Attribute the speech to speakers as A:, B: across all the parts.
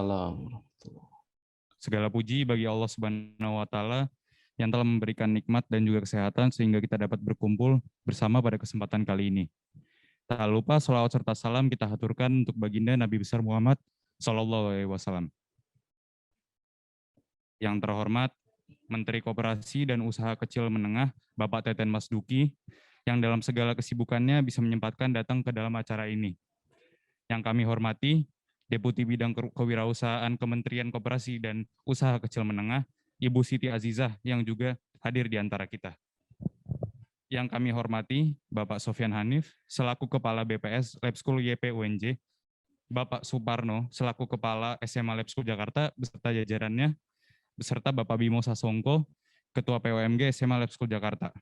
A: Salam.
B: Segala puji bagi Allah Subhanahu wa Ta'ala yang telah memberikan nikmat dan juga kesehatan sehingga kita dapat berkumpul bersama pada kesempatan kali ini. Tak lupa sholawat serta salam kita haturkan untuk baginda Nabi besar Muhammad Sallallahu Alaihi Wasallam. Yang terhormat Menteri Koperasi dan Usaha Kecil Menengah Bapak Teten Mas Duki yang dalam segala kesibukannya bisa menyempatkan datang ke dalam acara ini. Yang kami hormati Deputi Bidang Kewirausahaan Kementerian Koperasi dan Usaha Kecil Menengah, Ibu Siti Azizah yang juga hadir di antara kita. Yang kami hormati Bapak Sofyan Hanif selaku Kepala BPS Lab School YP-UNJ, Bapak Suparno selaku Kepala SMA Lab School Jakarta beserta jajarannya, beserta Bapak Bimo Sasongko, Ketua POMG SMA Lab School Jakarta.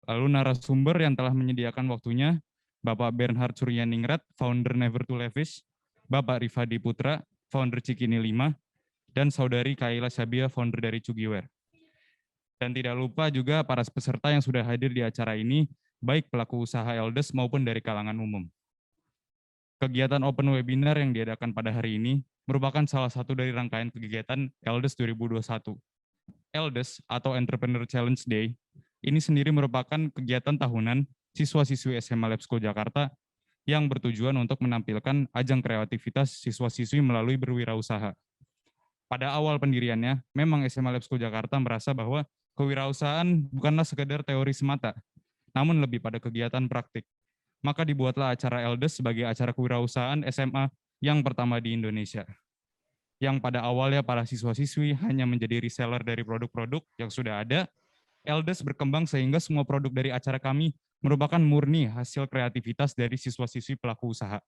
B: Lalu narasumber yang telah menyediakan waktunya, Bapak Bernhard Suryaningrat, Founder Never to Lavish, Bapak Rifadi Putra, Founder Cikini 5, dan Saudari Kaila Sabia, Founder dari Cugiware. Dan tidak lupa juga para peserta yang sudah hadir di acara ini, baik pelaku usaha Eldes maupun dari kalangan umum. Kegiatan open webinar yang diadakan pada hari ini merupakan salah satu dari rangkaian kegiatan Eldes 2021. Eldes atau Entrepreneur Challenge Day ini sendiri merupakan kegiatan tahunan siswa-siswi SMA Lab School Jakarta yang bertujuan untuk menampilkan ajang kreativitas siswa-siswi melalui berwirausaha. Pada awal pendiriannya, memang SMA Lab School Jakarta merasa bahwa kewirausahaan bukanlah sekedar teori semata, namun lebih pada kegiatan praktik. Maka dibuatlah acara Eldes sebagai acara kewirausahaan SMA yang pertama di Indonesia. Yang pada awalnya para siswa-siswi hanya menjadi reseller dari produk-produk yang sudah ada, Eldes berkembang sehingga semua produk dari acara kami merupakan murni hasil kreativitas dari siswa-siswi pelaku usaha.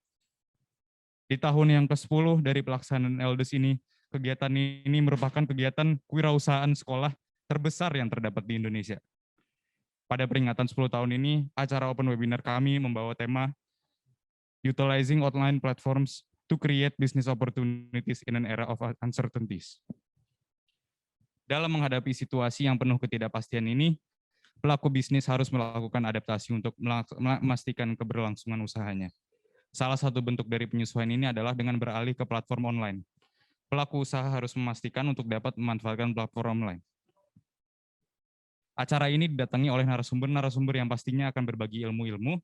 B: Di tahun yang ke-10 dari pelaksanaan Eldes ini, kegiatan ini merupakan kegiatan kewirausahaan sekolah terbesar yang terdapat di Indonesia. Pada peringatan 10 tahun ini, acara open webinar kami membawa tema Utilizing Online Platforms to Create Business Opportunities in an Era of Uncertainties. Dalam menghadapi situasi yang penuh ketidakpastian ini, pelaku bisnis harus melakukan adaptasi untuk memastikan keberlangsungan usahanya. Salah satu bentuk dari penyesuaian ini adalah dengan beralih ke platform online. Pelaku usaha harus memastikan untuk dapat memanfaatkan platform online. Acara ini didatangi oleh narasumber-narasumber yang pastinya akan berbagi ilmu-ilmu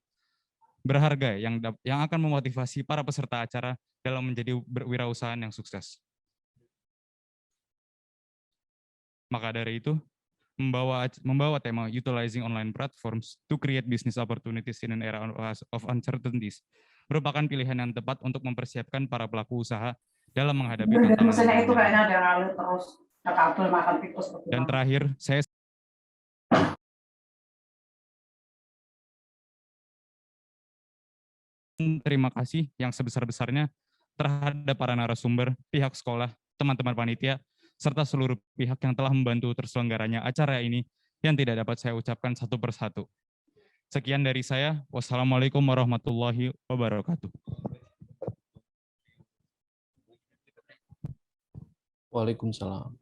B: berharga yang akan memotivasi para peserta acara dalam menjadi berwirausahaan yang sukses. Maka dari itu, membawa tema Utilizing Online Platforms to Create Business Opportunities in an Era of Uncertainties merupakan pilihan yang tepat untuk mempersiapkan para pelaku usaha dalam menghadapi tantangan
C: itu kayaknya ada ngalir terus kabel makan tikus.
B: Dan terakhir, saya terima kasih yang sebesar-besarnya terhadap para narasumber, pihak sekolah, teman-teman panitia, serta seluruh pihak yang telah membantu terselenggaranya acara ini yang tidak dapat saya ucapkan satu persatu. Sekian dari saya. Wassalamualaikum warahmatullahi wabarakatuh.
A: Waalaikumsalam.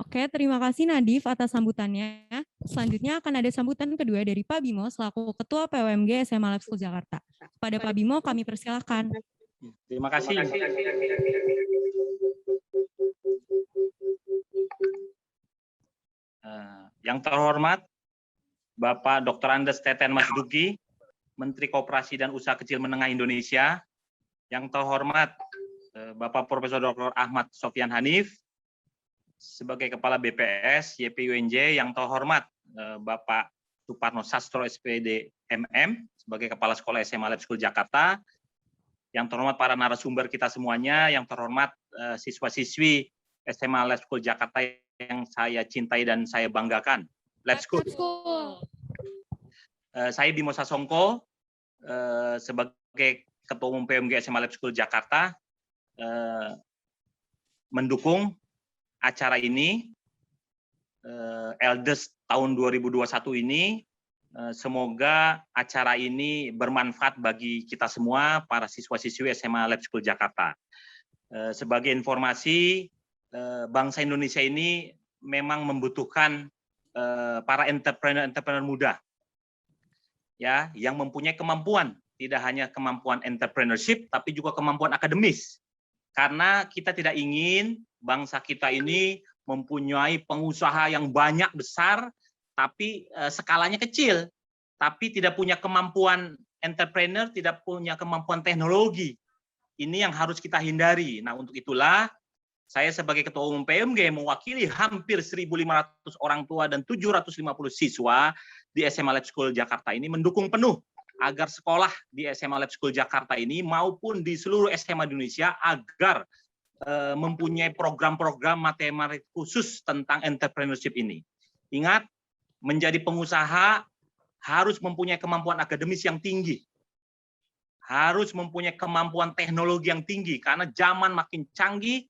D: Oke, terima kasih Nadif atas sambutannya. Selanjutnya akan ada sambutan kedua dari Pak Bimo selaku Ketua POMG SMA Lab School Jakarta. Kepada Pak Bimo kami persilakan.
E: Terima kasih. Yang terhormat Bapak Dr. Andes Teten Mas Duki, Menteri Koperasi dan Usaha Kecil Menengah Indonesia. Yang terhormat Bapak Profesor Dr. Ahmad Sofyan Hanif, sebagai Kepala BPS YP-UNJ. Yang terhormat Bapak Suparno Sastro SPD MM, sebagai Kepala Sekolah SMA Lab School Jakarta. Yang terhormat para narasumber kita semuanya, yang terhormat siswa-siswi SMA Lab School Jakarta yang saya cintai dan saya banggakan. Let's go. Saya Bimo Sasongko, sebagai Ketua Umum PMG SMA Lab School Jakarta, mendukung acara ini, Eldes tahun 2021 ini. Semoga acara ini bermanfaat bagi kita semua, para siswa-siswi SMA Lab School Jakarta. Sebagai informasi, bangsa Indonesia ini memang membutuhkan para entrepreneur muda, ya, yang mempunyai kemampuan, tidak hanya kemampuan entrepreneurship, tapi juga kemampuan akademis. Karena kita tidak ingin bangsa kita ini mempunyai pengusaha yang banyak besar, tapi skalanya kecil, tapi tidak punya kemampuan entrepreneur, tidak punya kemampuan teknologi. Ini yang harus kita hindari. Nah, untuk itulah saya sebagai Ketua Umum PMG mewakili hampir 1.500 orang tua dan 750 siswa di SMA Lab School Jakarta ini mendukung penuh agar sekolah di SMA Lab School Jakarta ini maupun di seluruh SMA di Indonesia agar mempunyai program-program materi khusus tentang entrepreneurship ini. Ingat, menjadi pengusaha harus mempunyai kemampuan akademis yang tinggi, harus mempunyai kemampuan teknologi yang tinggi, karena zaman makin canggih,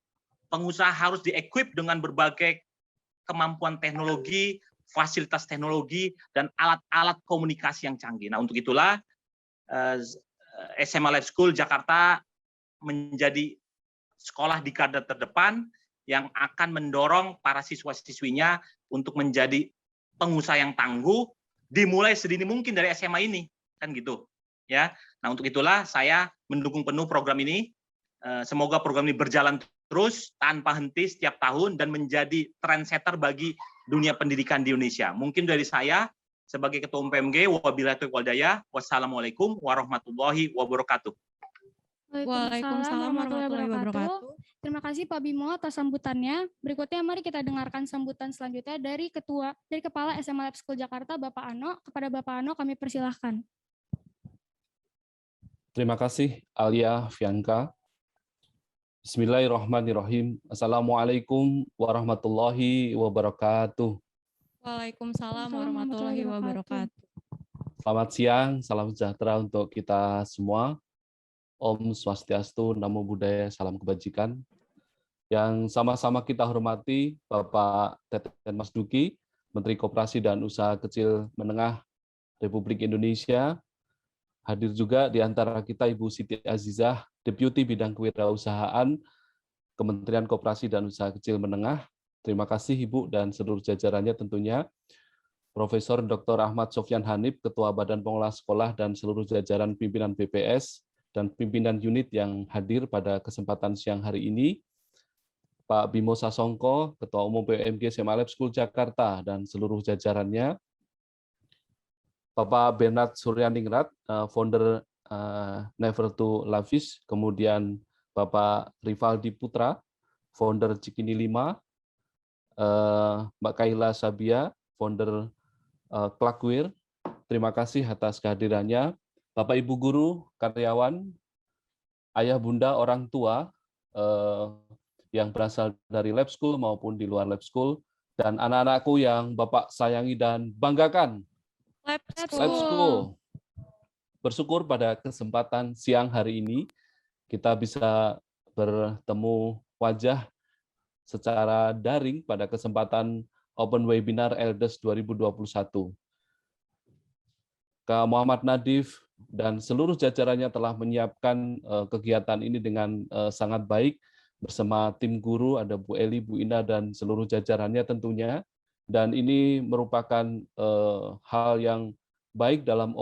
E: pengusaha harus di-equip dengan berbagai kemampuan teknologi, fasilitas teknologi, dan alat-alat komunikasi yang canggih. Nah, untuk itulah SMA Lab School Jakarta menjadi sekolah di garda terdepan yang akan mendorong para siswa-siswinya untuk menjadi pengusaha yang tangguh, dimulai sedini mungkin dari SMA ini, kan gitu. Ya, nah untuk itulah saya mendukung penuh program ini. Semoga program ini berjalan terus tanpa henti setiap tahun dan menjadi trendsetter bagi dunia pendidikan di Indonesia. Mungkin dari saya sebagai Ketua Umum PMG, wabillahi taufiq wal hidayah. Wassalamualaikum warahmatullahi wabarakatuh.
D: Waalaikumsalam warahmatullahi wabarakatuh.
F: Terima kasih Pak Bimo atas sambutannya. Berikutnya mari kita dengarkan sambutan selanjutnya dari Kepala SMA Lab School Jakarta, Bapak Ano. Kepada Bapak Ano kami persilahkan.
A: Terima kasih, Alia Fianka. Bismillahirrahmanirrahim. Assalamualaikum warahmatullahi wabarakatuh.
D: Waalaikumsalam warahmatullahi wabarakatuh.
A: Selamat siang, salam sejahtera untuk kita semua. Om Swastiastu, Namo Buddhaya, salam kebajikan. Yang sama-sama kita hormati Bapak Teten Mas Duki, Menteri Koperasi dan Usaha Kecil Menengah Republik Indonesia. Hadir juga di antara kita Ibu Siti Azizah, Deputi Bidang Kewirausahaan Kementerian Koperasi dan Usaha Kecil Menengah. Terima kasih Ibu dan seluruh jajarannya tentunya. Profesor Dr. Ahmad Sofyan Hanif, Ketua Badan Pengelola Sekolah dan seluruh jajaran pimpinan BPS dan pimpinan unit yang hadir pada kesempatan siang hari ini. Pak Bimo Sasongko, Ketua Umum PMG SMA Lab School Jakarta dan seluruh jajarannya. Bapak Bernard Suryaningrat, founder Never to Lavish, kemudian Bapak Rivaldi Putra, founder Cikini 5, Mbak Kaila Sabia, founder Klakwir. Terima kasih atas kehadirannya. Bapak Ibu guru, karyawan, ayah bunda, orang tua yang berasal dari lab school maupun di luar lab school, dan anak-anakku yang Bapak sayangi dan banggakan.
D: Lab
A: School. Bersyukur pada kesempatan siang hari ini kita bisa bertemu wajah secara daring pada kesempatan Open Webinar Elders 2021. Kak Muhammad Nadif dan seluruh jajarannya telah menyiapkan kegiatan ini dengan sangat baik bersama tim guru, ada Bu Eli, Bu Ina, dan seluruh jajarannya tentunya. Dan ini merupakan hal yang baik dalam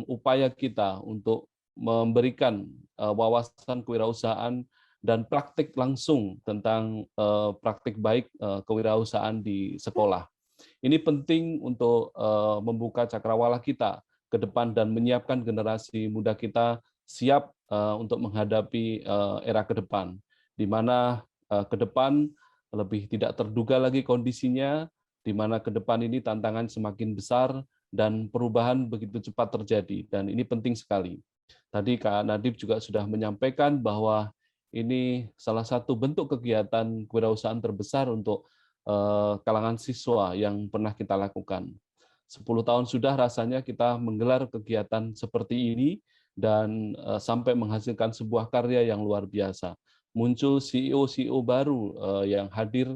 A: upaya kita untuk memberikan wawasan kewirausahaan dan praktik langsung tentang praktik baik kewirausahaan di sekolah. Ini penting untuk membuka cakrawala kita ke depan dan menyiapkan generasi muda kita siap untuk menghadapi era ke depan, di mana ke depan lebih tidak terduga lagi kondisinya, di mana ke depan ini tantangan semakin besar dan perubahan begitu cepat terjadi, dan ini penting sekali. Tadi Kak Nadif juga sudah menyampaikan bahwa ini salah satu bentuk kegiatan kewirausahaan terbesar untuk kalangan siswa yang pernah kita lakukan. 10 tahun sudah rasanya kita menggelar kegiatan seperti ini dan sampai menghasilkan sebuah karya yang luar biasa. Muncul CEO baru yang hadir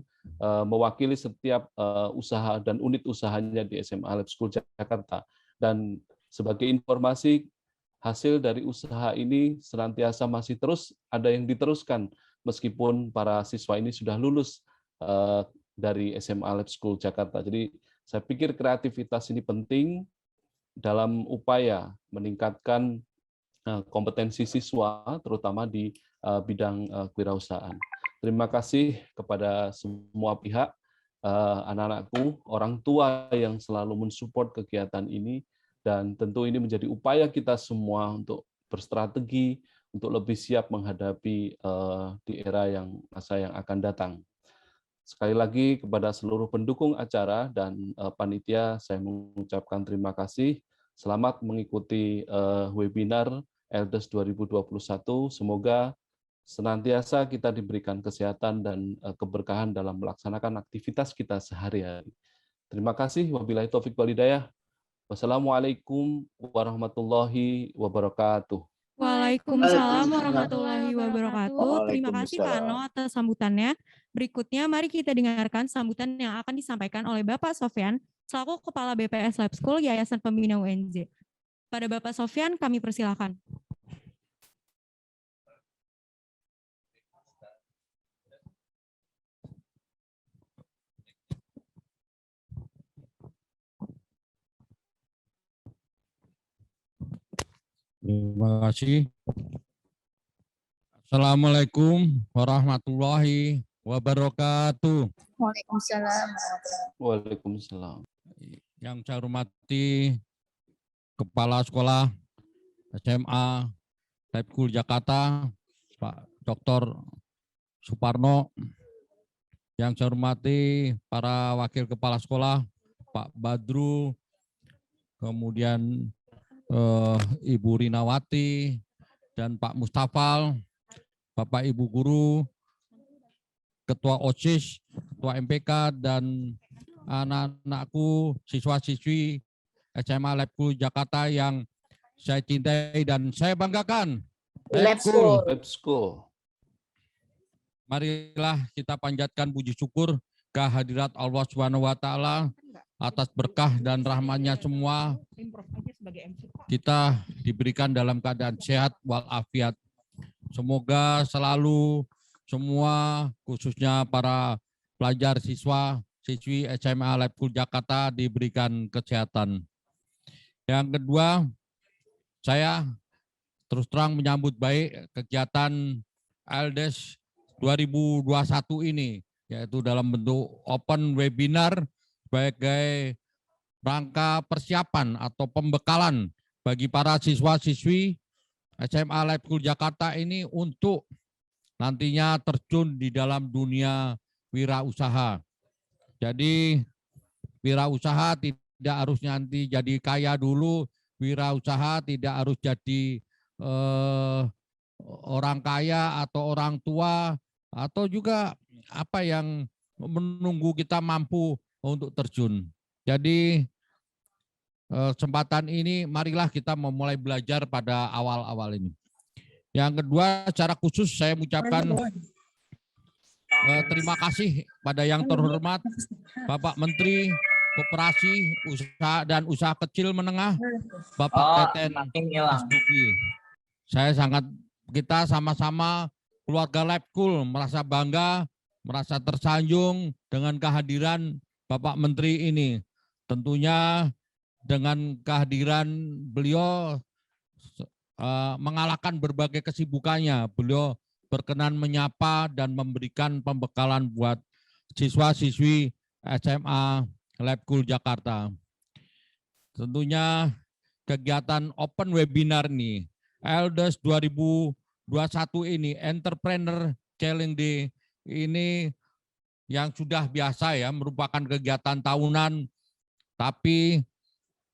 A: mewakili setiap usaha dan unit usahanya di SMA Lab School Jakarta. Dan sebagai informasi, hasil dari usaha ini senantiasa masih terus ada yang diteruskan meskipun para siswa ini sudah lulus dari SMA Lab School Jakarta. Jadi saya pikir kreativitas ini penting dalam upaya meningkatkan kompetensi siswa, terutama di bidang kewirausahaan. Terima kasih kepada semua pihak, anak-anakku, orang tua yang selalu mensupport kegiatan ini, dan tentu ini menjadi upaya kita semua untuk berstrategi, untuk lebih siap menghadapi di era masa yang akan datang. Sekali lagi kepada seluruh pendukung acara dan panitia, saya mengucapkan terima kasih. Selamat mengikuti webinar LDES 2021. Semoga senantiasa kita diberikan kesehatan dan keberkahan dalam melaksanakan aktivitas kita sehari-hari. Terima kasih. Wabillahi taufik wal hidayah. Wassalamualaikum warahmatullahi wabarakatuh.
D: Waalaikumsalam warahmatullahi wabarakatuh. Terima kasih Pak Ano atas sambutannya. Berikutnya mari kita dengarkan sambutan yang akan disampaikan oleh Bapak Sofyan selaku Kepala BPS Lab School Yayasan Pembina UNJ. Pada Bapak Sofyan kami persilakan.
G: Terima kasih. Assalamualaikum warahmatullahi wabarakatuh.
H: Waalaikumsalam.
A: Waalaikumsalam.
G: Yang saya hormati Kepala Sekolah SMA Lab School Jakarta, Pak Dr. Suparno. Yang saya hormati para Wakil Kepala Sekolah, Pak Badru, kemudian Ibu Rinawati, dan Pak Mustafal, Bapak Ibu Guru, Ketua OSIS, Ketua MPK, dan anak-anakku, siswa-siswi SMA Lab School Jakarta yang saya cintai dan saya banggakan.
H: Lab School.
A: Lab School.
G: Marilah kita panjatkan puji syukur kehadirat Allah Subhanahu wa taala atas berkah dan rahmatnya semua. Kita diberikan dalam keadaan sehat walafiat. Semoga selalu semua khususnya para pelajar siswi SMA Lab School Jakarta diberikan kesehatan. Yang kedua, saya terus terang menyambut baik kegiatan LDES 2021 ini, yaitu dalam bentuk open webinar sebagai rangka persiapan atau pembekalan bagi para siswa-siswi SMA Lab School Jakarta ini untuk nantinya terjun di dalam dunia wirausaha. Jadi wirausaha tidak harus nanti jadi kaya dulu, wirausaha tidak harus jadi orang kaya atau orang tua, atau juga apa yang menunggu kita mampu untuk terjun. Jadi kesempatan ini marilah kita memulai belajar pada awal-awal ini. Yang kedua, secara khusus saya mengucapkan terima kasih pada yang terhormat Bapak Menteri Koperasi dan Usaha Kecil Menengah, Bapak Teten Mas Duki. Kita sama-sama keluarga Lab School merasa bangga, merasa tersanjung dengan kehadiran Bapak Menteri ini. Tentunya dengan kehadiran beliau mengalahkan berbagai kesibukannya. Beliau berkenan menyapa dan memberikan pembekalan buat siswa-siswi SMA Lab School Jakarta. Tentunya kegiatan open webinar nih, LDES 2021 ini, Entrepreneur Challenge Day ini yang sudah biasa ya, merupakan kegiatan tahunan, tapi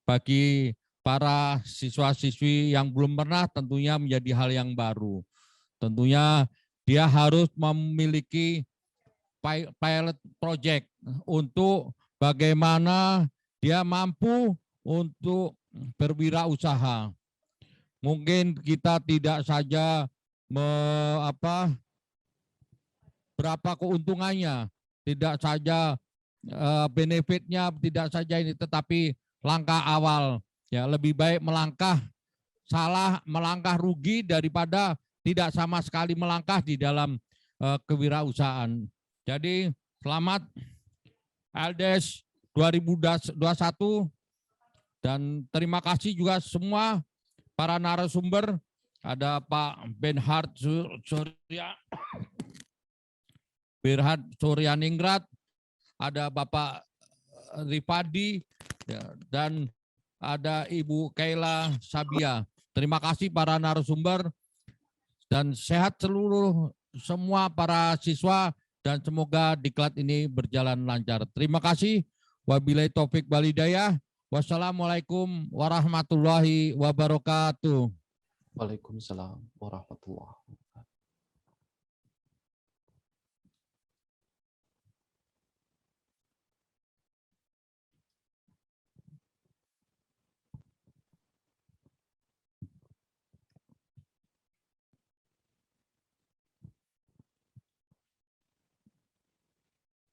G: bagi para siswa-siswi yang belum pernah tentunya menjadi hal yang baru. Tentunya dia harus memiliki pilot project untuk bagaimana dia mampu untuk berwirausaha. Mungkin kita tidak saja berapa keuntungannya, tidak saja benefitnya, tidak saja ini, tetapi langkah awal. Ya, lebih baik melangkah salah melangkah rugi daripada tidak sama sekali melangkah di dalam kewirausahaan. Jadi selamat LDS 2021 dan terima kasih juga semua para narasumber. Ada Pak Benhard Suryaningrat, ada Bapak Rifadi, dan ada Ibu Kaila Sabia. Terima kasih para narasumber dan sehat seluruh semua para siswa dan semoga diklat ini berjalan lancar. Terima kasih. Wabillahi taufik wal hidayah. Wassalamualaikum warahmatullahi wabarakatuh.
A: Waalaikumsalam warahmatullahi wabarakatuh.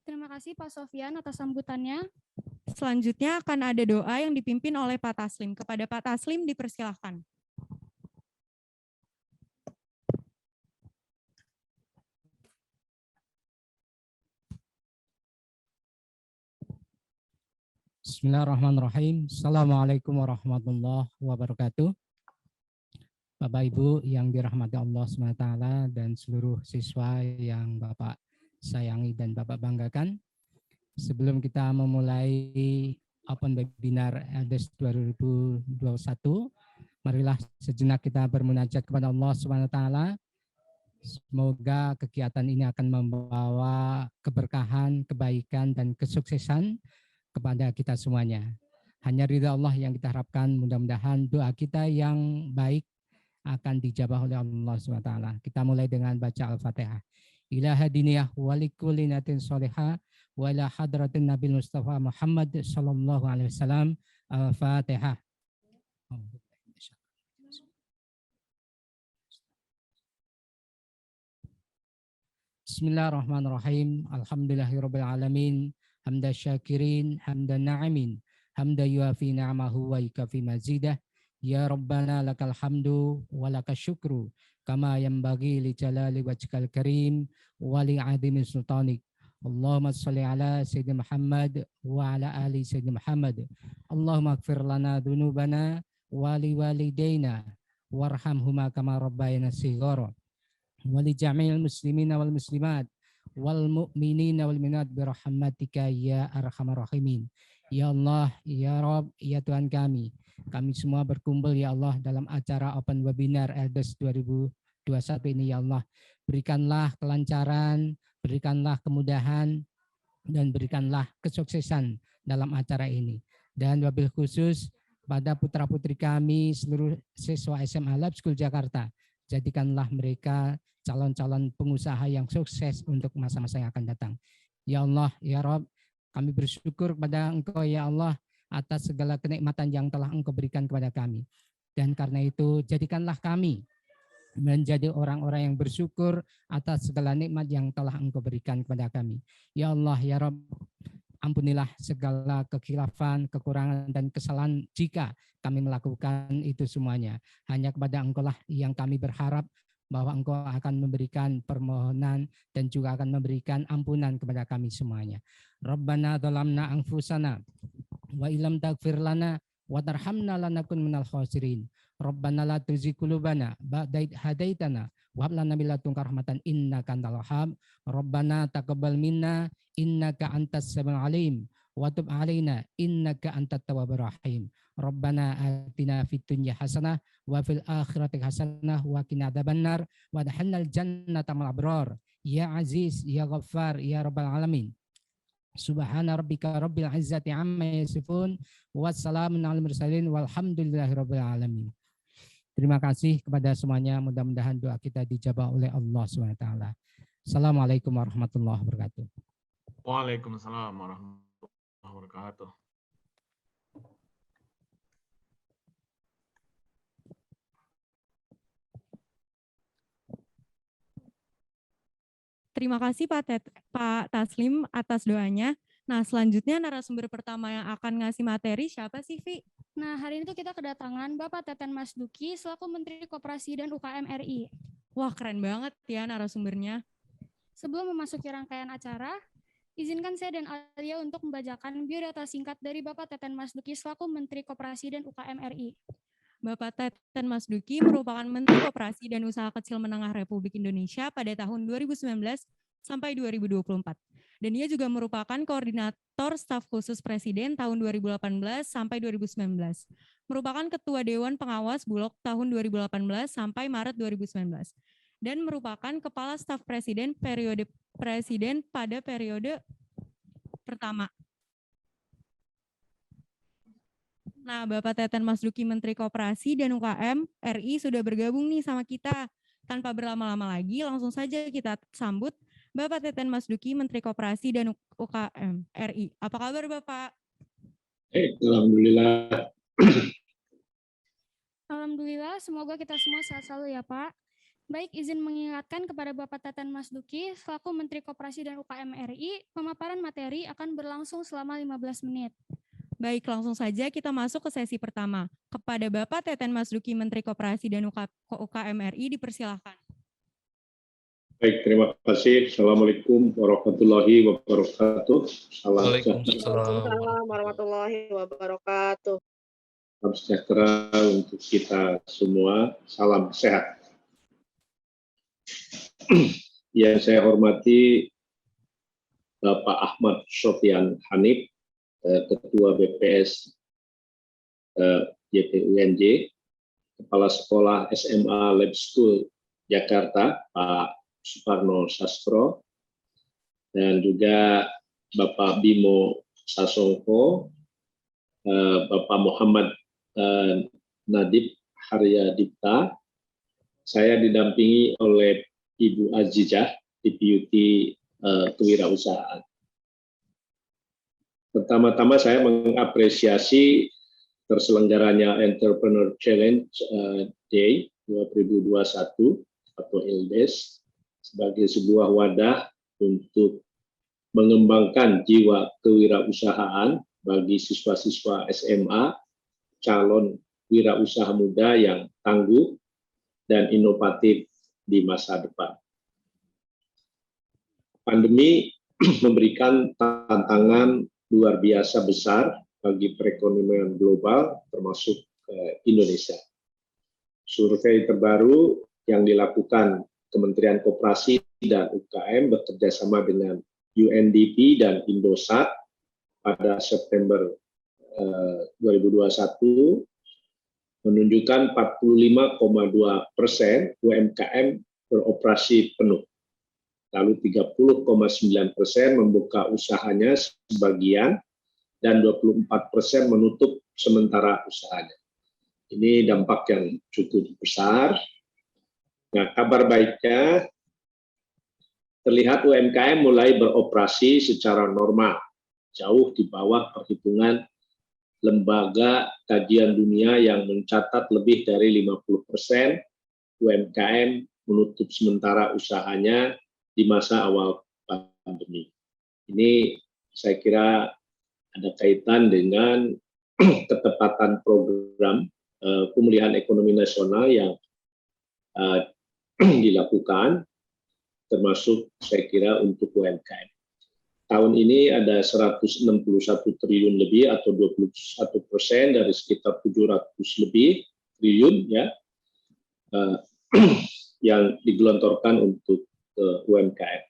F: Terima kasih Pak Sofyan atas sambutannya.
D: Selanjutnya akan ada doa yang dipimpin oleh Pak Taslim. Kepada Pak Taslim dipersilahkan.
I: Bismillahirrahmanirrahim. Assalamualaikum warahmatullahi wabarakatuh. Bapak Ibu yang dirahmati Allah SWT dan seluruh siswa yang Bapak sayangi dan Bapak banggakan. Sebelum kita memulai open webinar LDS 2021, marilah sejenak kita bermunajat kepada Allah SWT. Semoga kegiatan ini akan membawa keberkahan, kebaikan, dan kesuksesan kepada kita semuanya. Hanya ridha Allah yang kita harapkan, mudah-mudahan doa kita yang baik akan dijabah oleh Allah SWT. Kita mulai dengan baca Al-Fatihah. Ila hadiniyah walikulli natin solihah wa ila hadratin Nabi Mustafa Muhammad sallallahu alaihi wasallam. Al-Fatihah. Bismillahirrahmanirrahim. Alhamdulillahirabbil alamin. Hamda syakirin, hamda na'imin, hamda yuafi ni'amahu wa yukafi mazidah. Ya Rabbana lakal hamdu wa lakal syukru kama yanbaghi li jalali wajhikal karim wa li 'azimi sultanik. Allahumma shalli ala Sayyidina Muhammad wa ala ali Sayyidina Muhammad. Allahumma ighfir lana dzunubana wa li walidayna warhamhuma kama rabbayana shighara. Wa li jami'il muslimina wal muslimat wal mu'minina wal minat birahmatika ya arhamar rahimin. Ya Allah, ya Rabb, ya Tuhan kami semua berkumpul ya Allah dalam acara open webinar LDS 2021 ini ya Allah. Berikanlah kelancaran, berikanlah kemudahan, dan berikanlah kesuksesan dalam acara ini. Dan wabil khusus pada putra-putri kami seluruh siswa SMA Lab School Jakarta, jadikanlah mereka calon-calon pengusaha yang sukses untuk masa-masa yang akan datang. Ya Allah, ya Rabb, kami bersyukur kepada Engkau ya Allah atas segala kenikmatan yang telah Engkau berikan kepada kami. Dan karena itu jadikanlah kami menjadi orang-orang yang bersyukur atas segala nikmat yang telah Engkau berikan kepada kami. Ya Allah, ya Rabb, ampunilah segala kekhilafan, kekurangan, dan kesalahan jika kami melakukan itu semuanya. Hanya kepada Engkau lah yang kami berharap bahwa Engkau akan memberikan permohonan dan juga akan memberikan ampunan kepada kami semuanya. Rabbana dhalamna anfusana wa illam taghfir lana wa tarhamna lanakun minal khasirin. Rabbana la tuzigh qulubana ba'da idh hadaitana wa hab lana min ladunka rahmatan innaka antal wahhab. Rabbana taqabbal minna innaka antas samiul alim wa tub alaina innaka antat tawwabur rahim. Rabbana atina fid dunya hasanah wa fil akhirati hasanah wa qina adzabannar wa adkhilnal jannata ma'al abrar. Ya Aziz, ya Ghaffar, ya Rabbal alamin. Subhana rabbika rabbil izzati amma yasifun wassalamun alal mursalin walhamdulillahi rabbil alamin. Terima kasih kepada semuanya, mudah-mudahan doa kita dijabah oleh Allah SWT. Assalamualaikum warahmatullahi wabarakatuh.
J: Waalaikumsalam warahmatullahi wabarakatuh.
D: Terima kasih Pak Taslim atas doanya. Nah, selanjutnya narasumber pertama yang akan ngasih materi siapa sih, Vi?
F: Nah, hari ini tuh kita kedatangan Bapak Teten Mas Duki selaku Menteri Koperasi dan UKM RI.
D: Wah, keren banget ya narasumbernya.
F: Sebelum memasuki rangkaian acara, izinkan saya dan Alia untuk membacakan biodata singkat dari Bapak Teten Mas Duki selaku Menteri Koperasi dan UKM RI.
D: Bapak Teten Mas Duki merupakan Menteri Koperasi dan Usaha Kecil Menengah Republik Indonesia pada tahun 2019 sampai 2024. Dan ia juga merupakan Koordinator Staf Khusus Presiden tahun 2018 sampai 2019. Merupakan Ketua Dewan Pengawas Bulog tahun 2018 sampai Maret 2019. Dan merupakan Kepala Staf Presiden pada periode pertama. Nah, Bapak Teten Mas Duki Menteri Koperasi dan UKM RI sudah bergabung nih sama kita. Tanpa berlama-lama lagi, langsung saja kita sambut Bapak Teten Mas Duki Menteri Koperasi dan UKM RI. Apa kabar Bapak?
K: Alhamdulillah.
F: Alhamdulillah, semoga kita semua sehat selalu ya Pak. Baik, izin mengingatkan kepada Bapak Teten Mas Duki selaku Menteri Koperasi dan UKM RI, pemaparan materi akan berlangsung selama 15 menit.
D: Baik, langsung saja kita masuk ke sesi pertama. Kepada Bapak Teten Mas Duki Menteri Koperasi dan UKM RI dipersilakan.
K: Baik, terima kasih. Assalamualaikum warahmatullahi wabarakatuh.
H: Waalaikumsalam warahmatullahi wabarakatuh.
K: Salam sejahtera untuk kita semua. Salam sehat. Yang saya hormati Bapak Ahmad Sofyan Hanif, Ketua BPS YPUNJ, Kepala Sekolah SMA Lab School Jakarta, Pak Suparno Sastro, dan juga Bapak Bimo Sasongko, Bapak Muhammad Nadib Haryadipta. Saya didampingi oleh Ibu Azizah, Deputi Kewirausahaan. Pertama-tama saya mengapresiasi terselenggaranya Entrepreneur Challenge Day 2021 atau LDES sebagai sebuah wadah untuk mengembangkan jiwa kewirausahaan bagi siswa-siswa SMA, calon wirausaha muda yang tangguh dan inovatif di masa depan. Pandemi memberikan tantangan luar biasa besar bagi perekonomian global termasuk Indonesia. Survei terbaru yang dilakukan Kementerian Koperasi dan UKM bekerjasama dengan UNDP dan Indosat pada September 2021 menunjukkan 45,2% UMKM beroperasi penuh. Lalu 30,9% membuka usahanya sebagian dan 24% menutup sementara usahanya. Ini dampak yang cukup besar. Nah, kabar baiknya terlihat UMKM mulai beroperasi secara normal, jauh di bawah perhitungan lembaga kajian dunia yang mencatat lebih dari 50% UMKM menutup sementara usahanya di masa awal pandemi. Ini saya kira ada kaitan dengan ketepatan program pemulihan ekonomi nasional yang dilakukan, termasuk saya kira untuk UMKM. Tahun ini ada 161 triliun lebih atau 21% dari sekitar 700 lebih triliun ya yang digelontorkan untuk UMKM.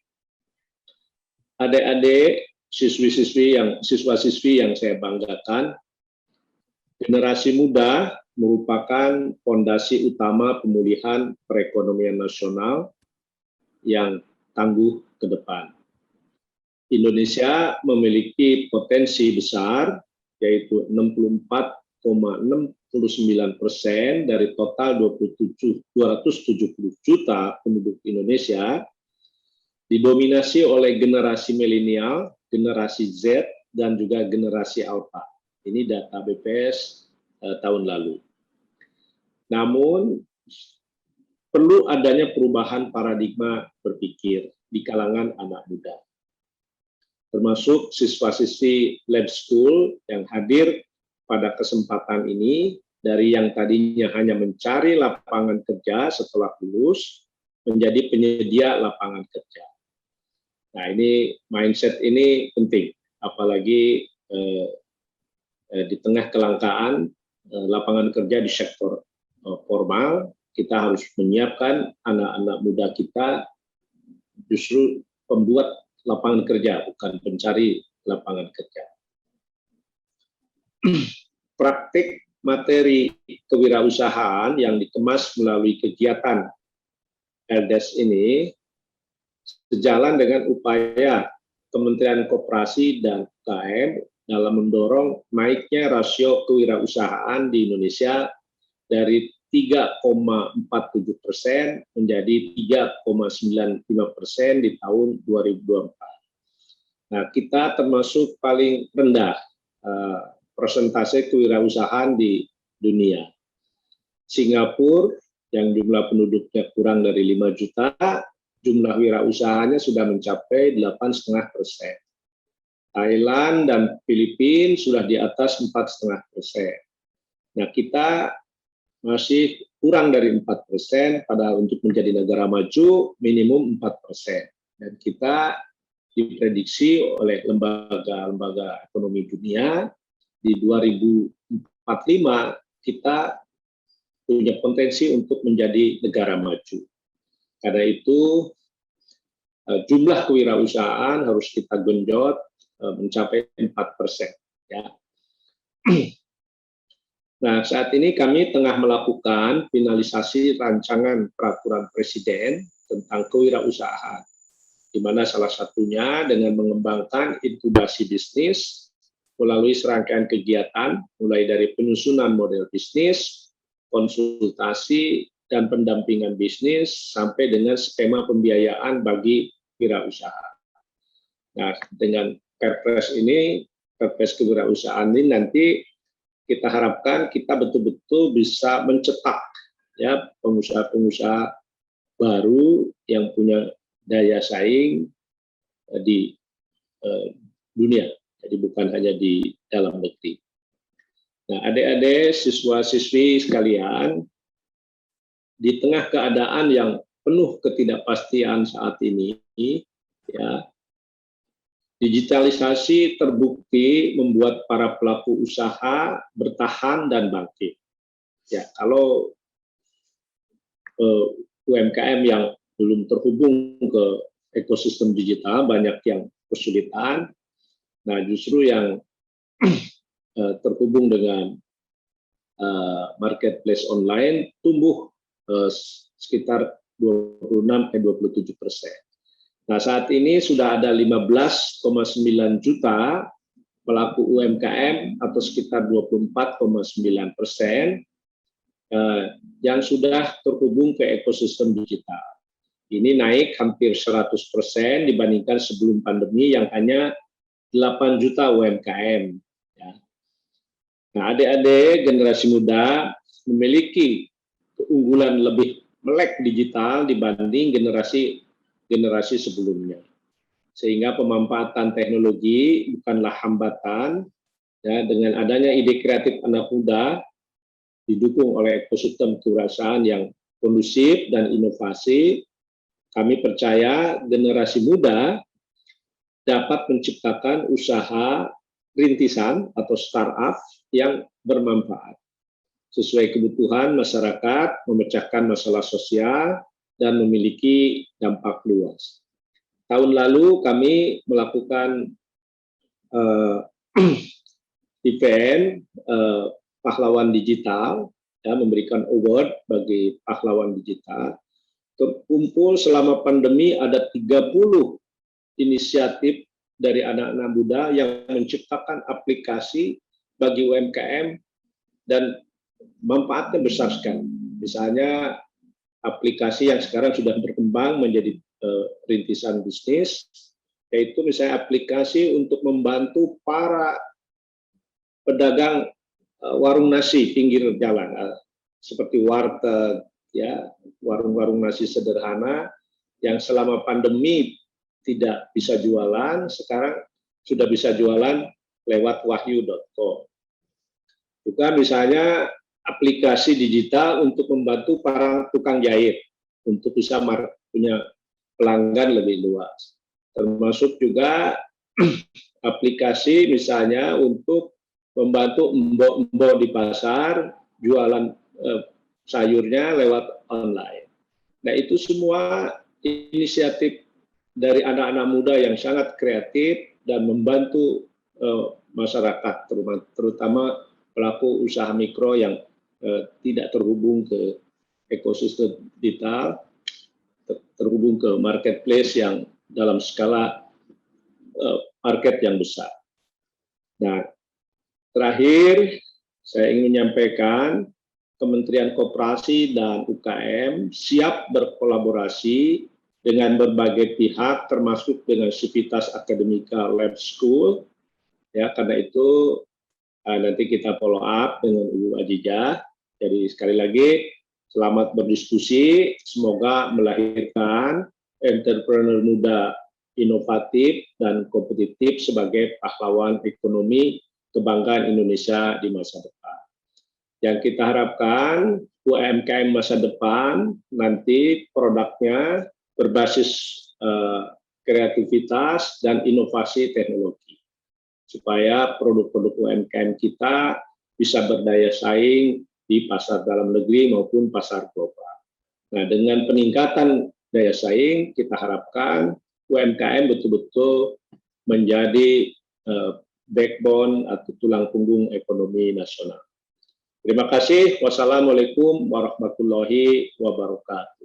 K: Adik-adik, siswa-siswi yang saya banggakan, generasi muda merupakan fondasi utama pemulihan perekonomian nasional yang tangguh ke depan. Indonesia memiliki potensi besar, yaitu 64,69% dari total 270 juta penduduk Indonesia, didominasi oleh generasi milenial, generasi Z, dan juga generasi Alpha. Ini data BPS tahun lalu. Namun, perlu adanya perubahan paradigma berpikir di kalangan anak muda, termasuk siswa-siswi lab school yang hadir pada kesempatan ini dari yang tadinya hanya mencari lapangan kerja setelah lulus menjadi penyedia lapangan kerja. Nah, ini mindset ini penting, apalagi di tengah kelangkaan lapangan kerja di sektor formal, kita harus menyiapkan anak-anak muda kita justru pembuat lapangan kerja, bukan pencari lapangan kerja. Praktik materi kewirausahaan yang dikemas melalui kegiatan LDES ini sejalan dengan upaya Kementerian Koperasi dan UKM dalam mendorong naiknya rasio kewirausahaan di Indonesia dari 3,47% menjadi 3,95% di tahun 2024. Nah, kita termasuk paling rendah persentase kewirausahaan di dunia. Singapura yang jumlah penduduknya kurang dari 5 juta, jumlah wirausahanya sudah mencapai 8,5%. Thailand dan Filipina sudah di atas 4,5%. Nah, kita masih kurang dari 4%, padahal untuk menjadi negara maju minimum 4%. Dan kita diprediksi oleh lembaga-lembaga ekonomi dunia di 2045 kita punya potensi untuk menjadi negara maju. Karena itu jumlah kewirausahaan harus kita genjot mencapai 4%. Ya. Nah, saat ini kami tengah melakukan finalisasi rancangan peraturan Presiden tentang kewirausahaan, di mana salah satunya dengan mengembangkan inkubasi bisnis melalui serangkaian kegiatan, mulai dari penyusunan model bisnis, konsultasi, dan pendampingan bisnis, sampai dengan skema pembiayaan bagi wirausaha. Nah, dengan Perpres ini, Perpres kewirausahaan ini nanti kita harapkan kita betul-betul bisa mencetak ya pengusaha-pengusaha baru yang punya daya saing di dunia, jadi bukan hanya di dalam negeri. Nah, adik-adik, siswa-siswi sekalian, di tengah keadaan yang penuh ketidakpastian saat ini, ya, digitalisasi terbukti membuat para pelaku usaha bertahan dan bangkit. Ya, kalau UMKM yang belum terhubung ke ekosistem digital banyak yang kesulitan. Nah, justru yang terhubung dengan marketplace online tumbuh sekitar 26-27%. Nah, saat ini sudah ada 15,9 juta pelaku UMKM atau sekitar 24,9% yang sudah terhubung ke ekosistem digital. Ini naik hampir 100% dibandingkan sebelum pandemi yang hanya 8 juta UMKM. Ya. Nah, adik-adik generasi muda memiliki keunggulan lebih melek digital dibanding generasi sebelumnya, sehingga pemanfaatan teknologi bukanlah hambatan. Ya, dengan adanya ide kreatif anak muda didukung oleh ekosistem kewirausahaan yang kondusif dan inovasi, kami percaya generasi muda dapat menciptakan usaha rintisan atau startup yang bermanfaat sesuai kebutuhan masyarakat, memecahkan masalah sosial, dan memiliki dampak luas. Tahun lalu kami melakukan event pahlawan digital, ya, memberikan award bagi pahlawan digital. Terkumpul selama pandemi ada 30 inisiatif dari anak-anak muda yang menciptakan aplikasi bagi UMKM dan manfaatnya besar sekali. Misalnya aplikasi yang sekarang sudah berkembang menjadi rintisan bisnis, yaitu misalnya aplikasi untuk membantu para pedagang warung nasi pinggir jalan, seperti warteg, ya, warung-warung nasi sederhana yang selama pandemi tidak bisa jualan, sekarang sudah bisa jualan lewat wahyu.com. Juga misalnya aplikasi digital untuk membantu para tukang jahit untuk bisa punya pelanggan lebih luas. Termasuk juga aplikasi misalnya untuk membantu mbok-mbok di pasar jualan sayurnya lewat online. Nah, itu semua inisiatif dari anak-anak muda yang sangat kreatif dan membantu masyarakat, terutama pelaku usaha mikro yang tidak terhubung ke ekosistem digital, terhubung ke marketplace yang dalam skala market yang besar. Nah, terakhir saya ingin menyampaikan Kementerian Koperasi dan UKM siap berkolaborasi dengan berbagai pihak, termasuk dengan Sivitas Akademika Lab School. Ya, karena itu nanti kita follow up dengan Ibu Ajijah. Jadi sekali lagi selamat berdiskusi, semoga melahirkan entrepreneur muda inovatif dan kompetitif sebagai pahlawan ekonomi kebanggaan Indonesia di masa depan. Yang kita harapkan UMKM masa depan nanti produknya berbasis kreativitas dan inovasi teknologi, supaya produk-produk UMKM kita bisa berdaya saing di pasar dalam negeri maupun pasar global. Nah, dengan peningkatan daya saing, kita harapkan UMKM betul-betul menjadi backbone atau tulang punggung ekonomi nasional. Terima kasih. Wassalamualaikum warahmatullahi wabarakatuh.